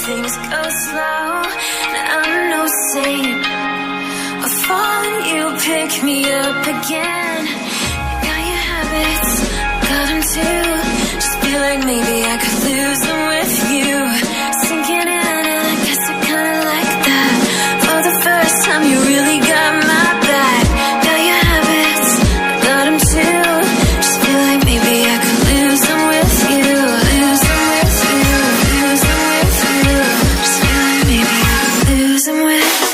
things go slow. And I'm no saint. I fall and you pick me up again. You got your habits, got them too. Just feel like maybe I could lose them with you. Sinking in, and I guess I kinda like that. For the first time you really got my back. Got your habits, got them too. Just feel like maybe I could lose them with you. Lose them with you, lose them with you. Just feel like maybe I could lose them with you.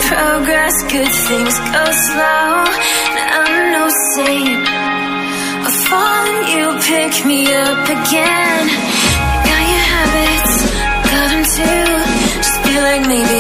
Progress, good things go slow. And I'm no saint. I fall and you pick me up again. You got your habits, got them too. Just feel like maybe